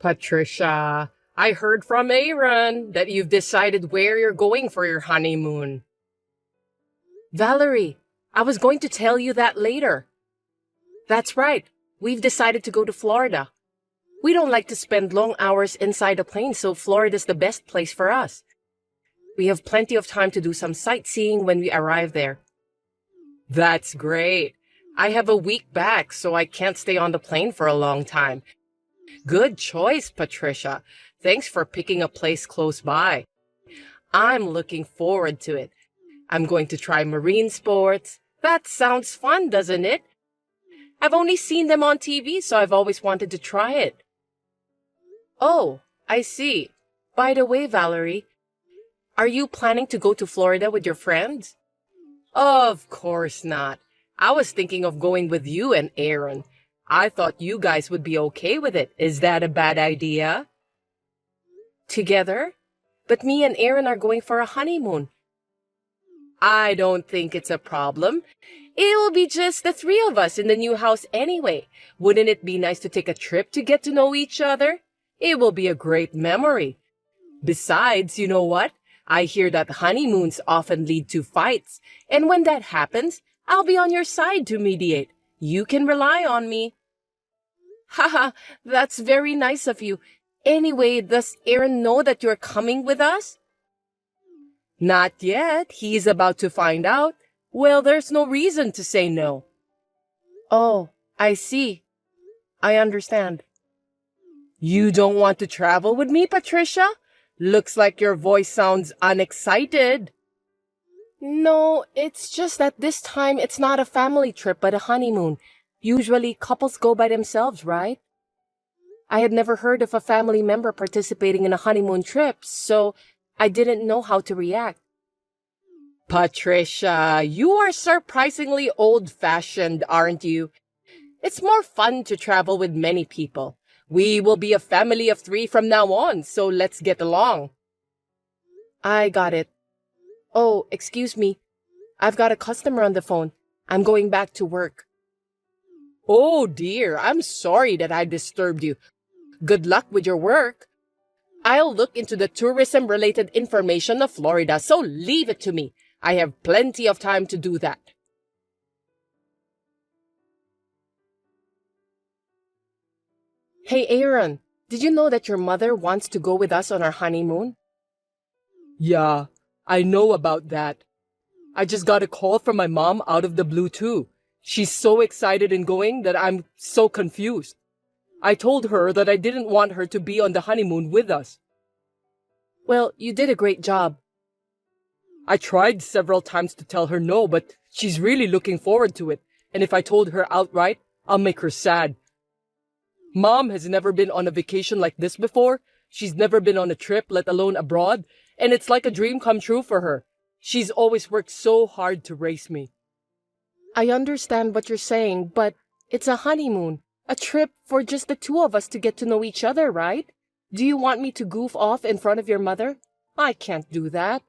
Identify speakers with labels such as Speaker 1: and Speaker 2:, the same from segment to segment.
Speaker 1: Patricia, I heard from Aaron that you've decided where you're going for your honeymoon. Valerie, I was going to tell you that later. That's right. We've decided to go to Florida. We don't like to spend long hours inside a plane, so Florida's the best place for us. We have plenty of time to do some sightseeing when we arrive there. That's great. I have a week back, so I can't stay on the plane for a long time. Good choice, Patricia. Thanks for picking a place close by. I'm looking forward to it. I'm going to try marine sports. That sounds fun, doesn't it? I've only seen them on TV, so I've always wanted to try it. Oh, I see. By the way, Valerie, are you planning to go to Florida with your friends? Of course not. I was thinking of going with you and Aaron. I thought you guys would be okay with it. Is that a bad idea? Together? But me and Aaron are going for a honeymoon. I don't think it's a problem. It will be just the three of us in the new house anyway. Wouldn't it be nice to take a trip to get to know each other? It will be a great memory. Besides, you know what? I hear that honeymoons often lead to fights, and when that happens, I'll be on your side to mediate. You can rely on me. Haha, that's very nice of you. Anyway, does Aaron know that you're coming with us? Not yet. He's about to find out. Well, there's no reason to say no. Oh, I see. I understand. You don't want to travel with me, Patricia? Looks like your voice sounds unexcited. No, it's just that this time it's not a family trip but a honeymoon. Usually couples go by themselves, right? I had never heard of a family member participating in a honeymoon trip, so I didn't know how to react. Patricia, you are surprisingly old-fashioned, aren't you? It's more fun to travel with many people. We will be a family of 3 from now on, so let's get along. I got it. Oh, excuse me. I've got a customer on the phone. I'm going back to work. Oh dear, I'm sorry that I disturbed you. Good luck with your work. I'll look into the tourism-related information of Florida, so leave it to me. I have plenty of time to do that. Hey, Aaron, did you know that your mother wants to go with us on our honeymoon? Yeah, I know about that. I just got a call from my mom out of the blue too. She's so excited in going that I'm so confused. I told her that I didn't want her to be on the honeymoon with us. Well, you did a great job. I tried several times to tell her no, but she's really looking forward to it. And if I told her outright, I'll make her sad. Mom has never been on a vacation like this before. She's never been on a trip, let alone abroad. And it's like a dream come true for her. She's always worked so hard to raise me. I understand what you're saying, but it's a honeymoon. A trip for just the 2 of us to get to know each other, right? Do you want me to goof off in front of your mother? I can't do that.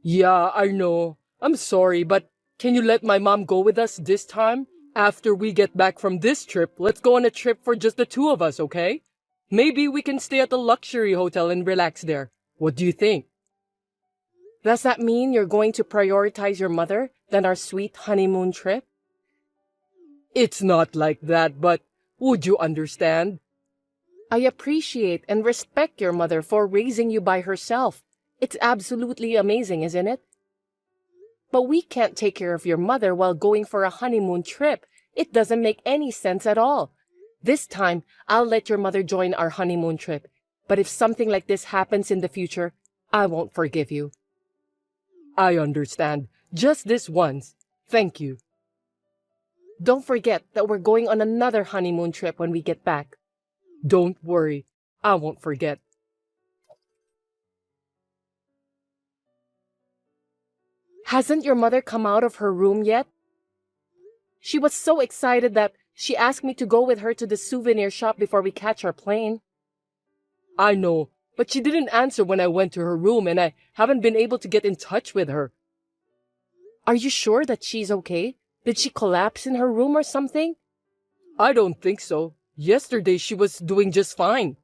Speaker 1: Yeah, I know. I'm sorry, but can you let my mom go with us this time? After we get back from this trip, let's go on a trip for just the 2 of us, okay? Maybe we can stay at the luxury hotel and relax there. What do you think? Does that mean you're going to prioritize your mother than our sweet honeymoon trip? It's not like that, but would you understand? I appreciate and respect your mother for raising you by herself. It's absolutely amazing, isn't it? But we can't take care of your mother while going for a honeymoon trip. It doesn't make any sense at all. This time, I'll let your mother join our honeymoon trip. But if something like this happens in the future, I won't forgive you. I understand. Just this once. Thank you. Don't forget that we're going on another honeymoon trip when we get back. Don't worry. I won't forget. Hasn't your mother come out of her room yet? She was so excited that she asked me to go with her to the souvenir shop before we catch our plane. I know, but she didn't answer when I went to her room and I haven't been able to get in touch with her. Are you sure that she's okay? Did she collapse in her room or something? I don't think so. Yesterday she was doing just fine.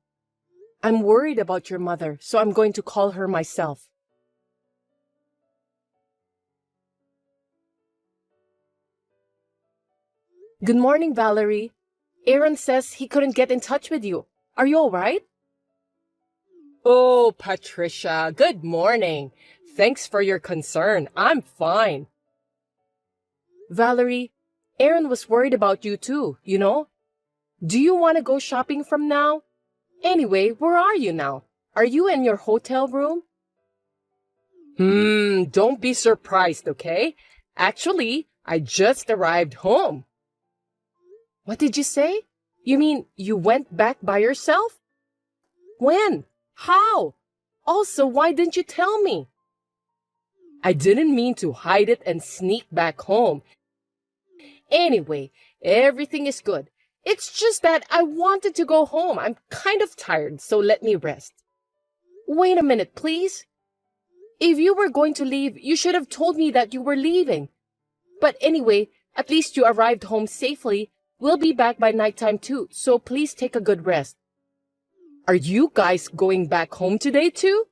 Speaker 1: I'm worried about your mother, so I'm going to call her myself. Good morning, Valerie. Aaron says he couldn't get in touch with you. Are you all right? Oh, Patricia, good morning. Thanks for your concern. I'm fine. Valerie, Aaron was worried about you too, you know? Do you want to go shopping from now? Anyway, where are you now? Are you in your hotel room? Don't be surprised, okay? Actually, I just arrived home. What did you say? You mean you went back by yourself? When? How? Also, why didn't you tell me? I didn't mean to hide it and sneak back home. Anyway, everything is good. It's just that I wanted to go home. I'm kind of tired, so let me rest. Wait a minute, please. If you were going to leave, you should have told me that you were leaving. But anyway, at least you arrived home safely. We'll be back by nighttime too, so please take a good rest. Are you guys going back home today too?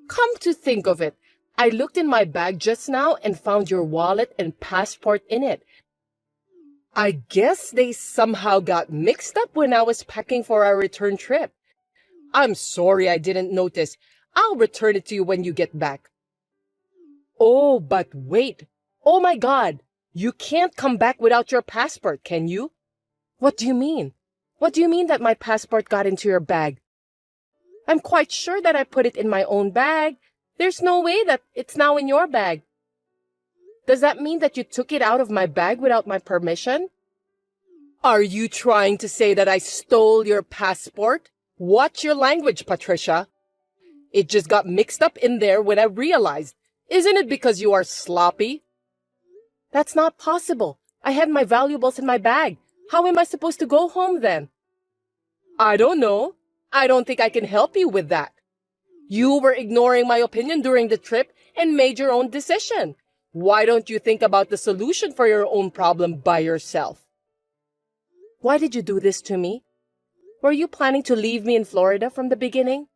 Speaker 1: Come to think of it, I looked in my bag just now and found your wallet and passport in it. I guess they somehow got mixed up when I was packing for our return trip. I'm sorry I didn't notice. I'll return it to you when you get back. Oh, but wait. Oh my God. You can't come back without your passport, can you? What do you mean? What do you mean that my passport got into your bag? I'm quite sure that I put it in my own bag. There's no way that it's now in your bag. Does that mean that you took it out of my bag without my permission? Are you trying to say that I stole your passport? Watch your language, Patricia. It just got mixed up in there when I realized. Isn't it because you are sloppy? That's not possible. I had my valuables in my bag. How am I supposed to go home then? I don't know. I don't think I can help you with that. You were ignoring my opinion during the trip and made your own decision. Why don't you think about the solution for your own problem by yourself? Why did you do this to me? Were you planning to leave me in Florida from the beginning?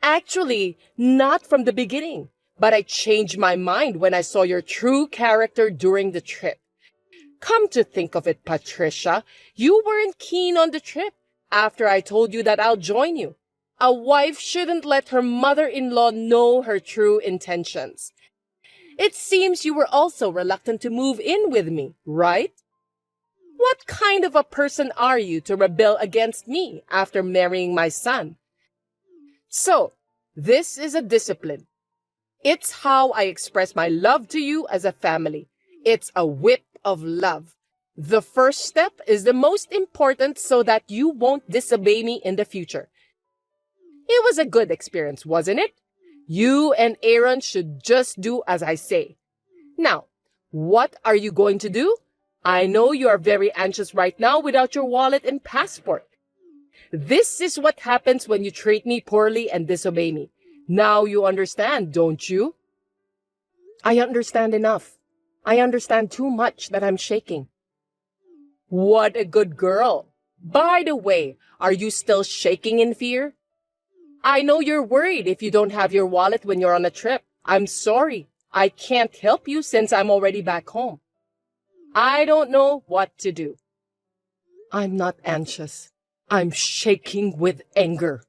Speaker 1: Actually, not from the beginning. But I changed my mind when I saw your true character during the trip. Come to think of it, Patricia, you weren't keen on the trip after I told you that I'll join you. A wife shouldn't let her mother-in-law know her true intentions. It seems you were also reluctant to move in with me, right? What kind of a person are you to rebel against me after marrying my son? So, this is a discipline. It's how I express my love to you as a family. It's a whip of love. The first step is the most important so that you won't disobey me in the future. It was a good experience, wasn't it? You and Aaron should just do as I say. Now, what are you going to do? I know you are very anxious right now without your wallet and passport. This is what happens when you treat me poorly and disobey me. Now you understand, don't you? I understand enough. I understand too much that I'm shaking. What a good girl. By the way, are you still shaking in fear? I know you're worried if you don't have your wallet when you're on a trip. I'm sorry. I can't help you since I'm already back home. I don't know what to do. I'm not anxious. I'm shaking with anger.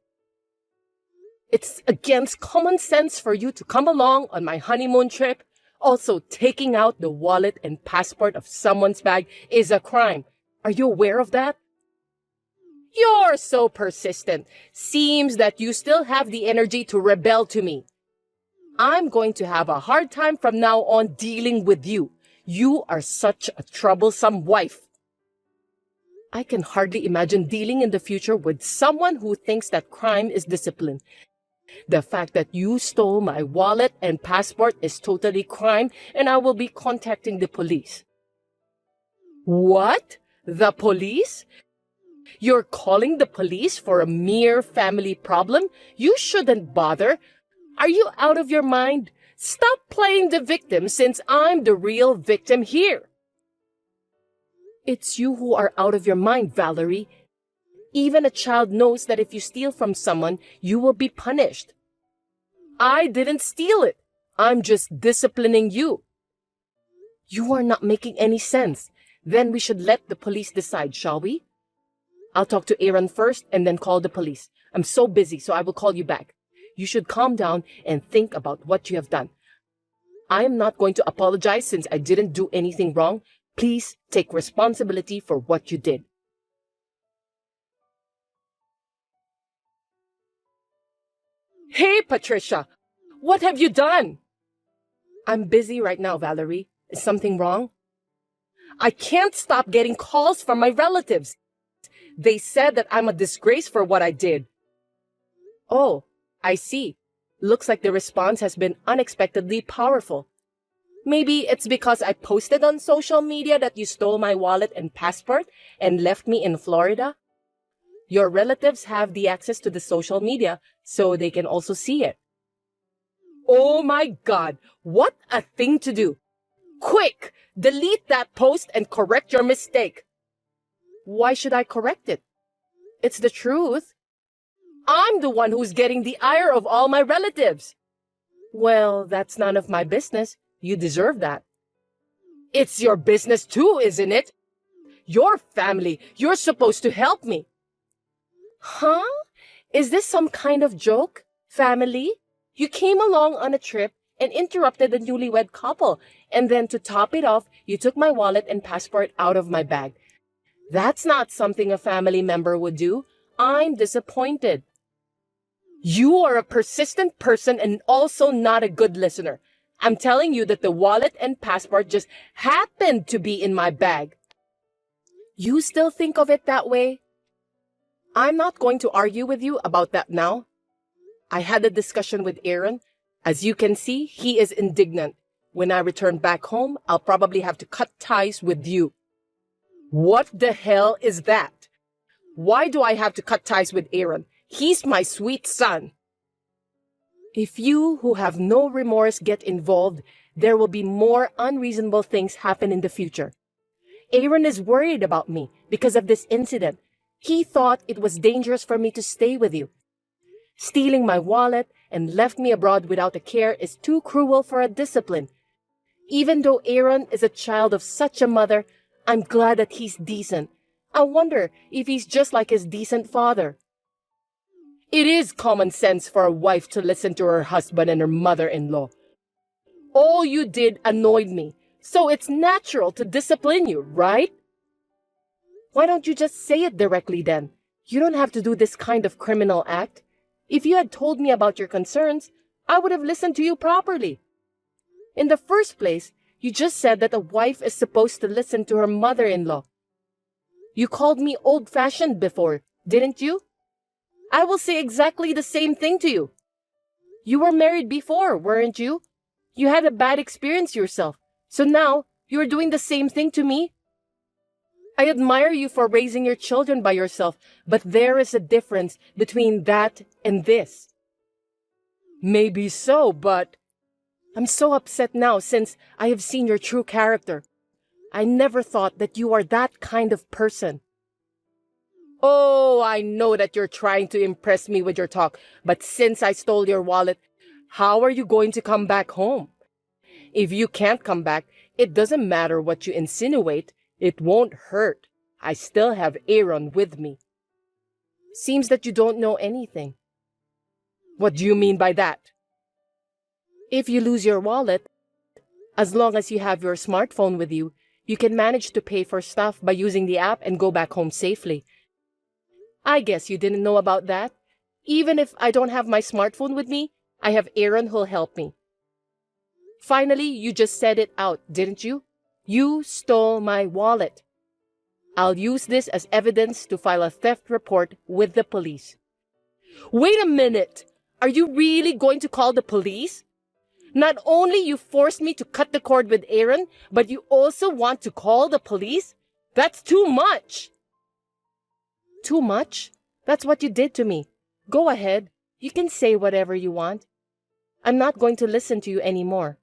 Speaker 1: It's against common sense for you to come along on my honeymoon trip. Also, taking out the wallet and passport of someone's bag is a crime. Are you aware of that? You're so persistent. Seems that you still have the energy to rebel to me. I'm going to have a hard time from now on dealing with you. You are such a troublesome wife. I can hardly imagine dealing in the future with someone who thinks that crime is discipline. The fact that you stole my wallet and passport is totally crime, and I will be contacting the police. What? The police? You're calling the police for a mere family problem? You shouldn't bother. Are you out of your mind? Stop playing the victim since I'm the real victim here. It's you who are out of your mind, Valerie. Even a child knows that if you steal from someone, you will be punished. I didn't steal it. I'm just disciplining you. You are not making any sense. Then we should let the police decide, shall we? I'll talk to Aaron first and then call the police. I'm so busy, so I will call you back. You should calm down and think about what you have done. I am not going to apologize since I didn't do anything wrong. Please take responsibility for what you did. Hey, Patricia! What have you done? I'm busy right now, Valerie. Is something wrong? I can't stop getting calls from my relatives. They said that I'm a disgrace for what I did. Oh, I see. Looks like the response has been unexpectedly powerful. Maybe it's because I posted on social media that you stole my wallet and passport and left me in Florida. Your relatives have the access to the social media, so they can also see it. Oh my God, what a thing to do. Quick, delete that post and correct your mistake. Why should I correct it? It's the truth. I'm the one who's getting the ire of all my relatives. Well, that's none of my business. You deserve that. It's your business too, isn't it? Your family. You're supposed to help me. Huh? Is this some kind of joke? Family? You came along on a trip and interrupted the newlywed couple, and then to top it off, you took my wallet and passport out of my bag. That's not something a family member would do. I'm disappointed. You are a persistent person and also not a good listener. I'm telling you that the wallet and passport just happened to be in my bag. You still think of it that way? I'm not going to argue with you about that now. I had a discussion with Aaron. As you can see, he is indignant. When I return back home, I'll probably have to cut ties with you. What the hell is that? Why do I have to cut ties with Aaron? He's my sweet son. If you who have no remorse get involved, there will be more unreasonable things happen in the future. Aaron is worried about me because of this incident. He thought it was dangerous for me to stay with you. Stealing my wallet and left me abroad without a care is too cruel for a discipline. Even though Aaron is a child of such a mother, I'm glad that he's decent. I wonder if he's just like his decent father. It is common sense for a wife to listen to her husband and her mother-in-law. All you did annoyed me, so it's natural to discipline you, right? Why don't you just say it directly then? You don't have to do this kind of criminal act. If you had told me about your concerns, I would have listened to you properly. In the first place, you just said that a wife is supposed to listen to her mother-in-law. You called me old-fashioned before, didn't you? I will say exactly the same thing to you. You were married before, weren't you? You had a bad experience yourself, so now you are doing the same thing to me. I admire you for raising your children by yourself, but there is a difference between that and this. Maybe so, but I'm so upset now since I have seen your true character. I never thought that you are that kind of person. Oh, I know that you're trying to impress me with your talk, but since I stole your wallet, how are you going to come back home? If you can't come back, it doesn't matter what you insinuate. It won't hurt. I still have Aaron with me. Seems that you don't know anything. What do you mean by that? If you lose your wallet, as long as you have your smartphone with you, you can manage to pay for stuff by using the app and go back home safely. I guess you didn't know about that. Even if I don't have my smartphone with me, I have Aaron who'll help me. Finally, you just said it out, didn't you? You stole my wallet. I'll use this as evidence to file a theft report with the police. Wait a minute! Are you really going to call the police? Not only you forced me to cut the cord with Aaron, but you also want to call the police? That's too much! Too much? That's what you did to me. Go ahead. You can say whatever you want. I'm not going to listen to you anymore.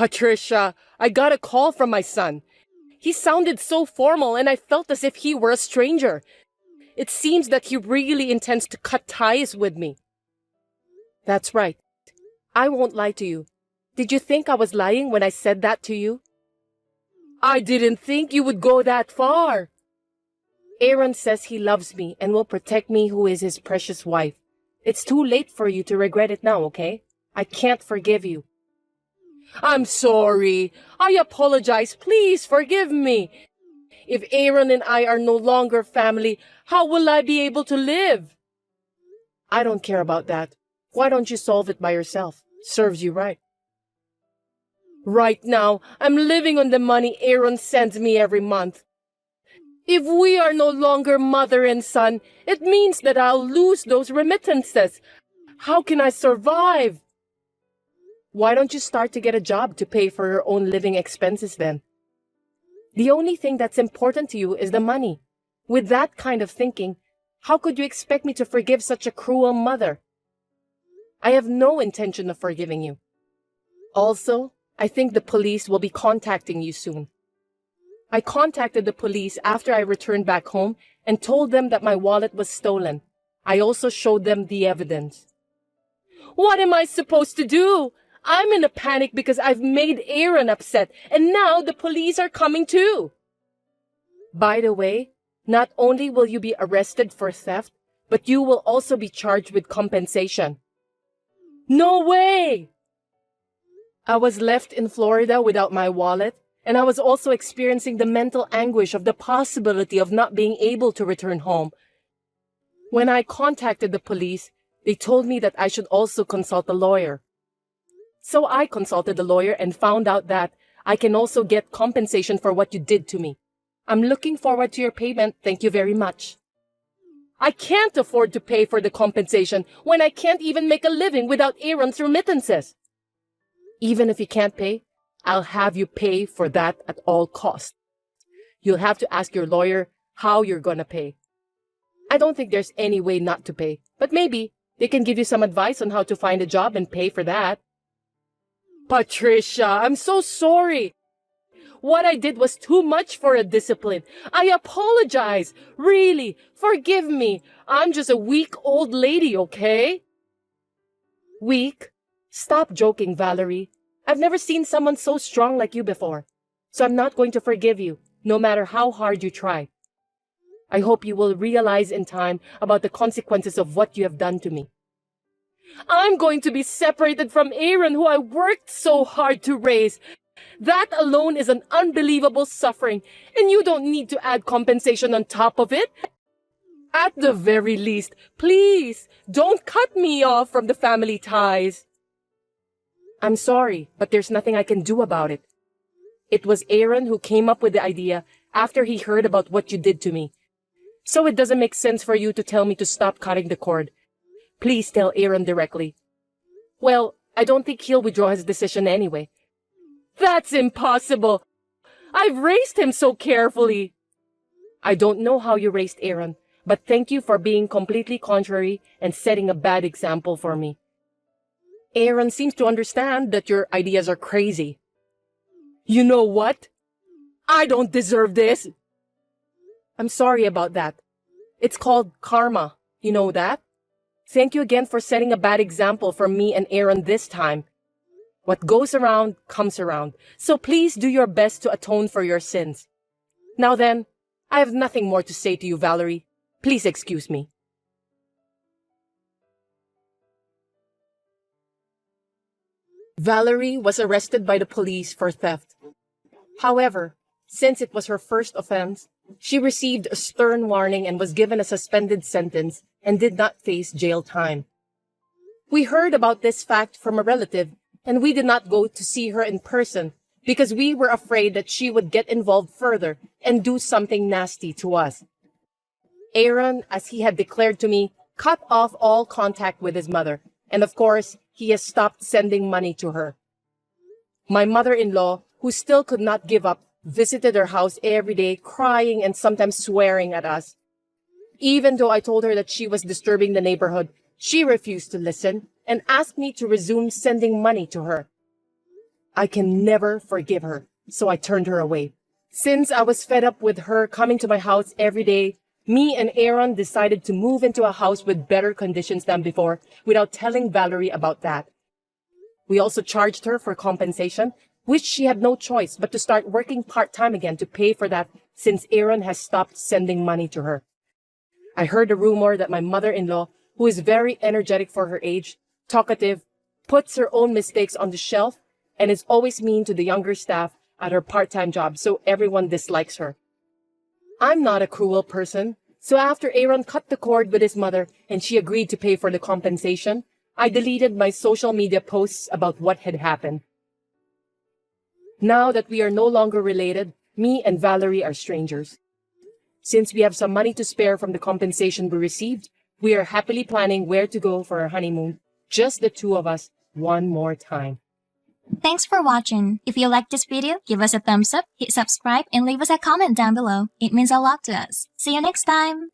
Speaker 1: Patricia, I got a call from my son. He sounded so formal and I felt as if he were a stranger. It seems that he really intends to cut ties with me. That's right. I won't lie to you. Did you think I was lying when I said that to you? I didn't think you would go that far. Aaron says he loves me and will protect me, who is his precious wife. It's too late for you to regret it now, okay? I can't forgive you. I'm sorry. I apologize. Please forgive me. If Aaron and I are no longer family, how will I be able to live? I don't care about that. Why don't you solve it by yourself? Serves you right. Right now, I'm living on the money Aaron sends me every month. If we are no longer mother and son, it means that I'll lose those remittances. How can I survive? Why don't you start to get a job to pay for your own living expenses then? The only thing that's important to you is the money. With that kind of thinking, how could you expect me to forgive such a cruel mother? I have no intention of forgiving you. Also, I think the police will be contacting you soon. I contacted the police after I returned back home and told them that my wallet was stolen. I also showed them the evidence. What am I supposed to do? I'm in a panic because I've made Aaron upset, and now the police are coming too. By the way, not only will you be arrested for theft, but you will also be charged with compensation. No way! I was left in Florida without my wallet, and I was also experiencing the mental anguish of the possibility of not being able to return home. When I contacted the police, they told me that I should also consult a lawyer. So I consulted a lawyer and found out that I can also get compensation for what you did to me. I'm looking forward to your payment. Thank you very much. I can't afford to pay for the compensation when I can't even make a living without Aaron's remittances. Even if you can't pay, I'll have you pay for that at all costs. You'll have to ask your lawyer how you're gonna pay. I don't think there's any way not to pay, but maybe they can give you some advice on how to find a job and pay for that. Patricia, I'm so sorry. What I did was too much for a discipline. I apologize. Really, forgive me. I'm just a weak old lady, okay? Weak? Stop joking, Valerie. I've never seen someone so strong like you before. So I'm not going to forgive you, no matter how hard you try. I hope you will realize in time about the consequences of what you have done to me. I'm going to be separated from Aaron, who I worked so hard to raise. That alone is an unbelievable suffering, and you don't need to add compensation on top of it. At the very least, please, don't cut me off from the family ties. I'm sorry, but there's nothing I can do about it. It was Aaron who came up with the idea after he heard about what you did to me. So it doesn't make sense for you to tell me to stop cutting the cord. Please tell Aaron directly. Well, I don't think he'll withdraw his decision anyway. That's impossible. I've raised him so carefully. I don't know how you raised Aaron, but thank you for being completely contrary and setting a bad example for me. Aaron seems to understand that your ideas are crazy. You know what? I don't deserve this. I'm sorry about that. It's called karma. You know that? Thank you again for setting a bad example for me and Aaron this time. What goes around comes around, so please do your best to atone for your sins. Now then, I have nothing more to say to you, Valerie. Please excuse me. Valerie was arrested by the police for theft. However, since it was her first offense, she received a stern warning and was given a suspended sentence and did not face jail time. We heard about this fact from a relative, and we did not go to see her in person because we were afraid that she would get involved further and do something nasty to us. Aaron, as he had declared to me, cut off all contact with his mother, and of course, he has stopped sending money to her. My mother-in-law, who still could not give up, visited her house every day, crying and sometimes swearing at us. Even though I told her that she was disturbing the neighborhood, she refused to listen and asked me to resume sending money to her. I can never forgive her, so I turned her away. Since I was fed up with her coming to my house every day, me and Aaron decided to move into a house with better conditions than before without telling Valerie about that. We also charged her for compensation, which she had no choice but to start working part-time again to pay for that since Aaron has stopped sending money to her. I heard a rumor that my mother-in-law, who is very energetic for her age, talkative, puts her own mistakes on the shelf, and is always mean to the younger staff at her part-time job, so everyone dislikes her. I'm not a cruel person, so after Aaron cut the cord with his mother and she agreed to pay for the compensation, I deleted my social media posts about what had happened. Now that we are no longer related, me and Valerie are strangers. Since we have some money to spare from the compensation we received, we are happily planning where to go for our honeymoon, just the two of us, one more time.
Speaker 2: Thanks for watching. If you liked this video, give us a thumbs up, hit subscribe, and leave us a comment down below. It means a lot to us. See you next time!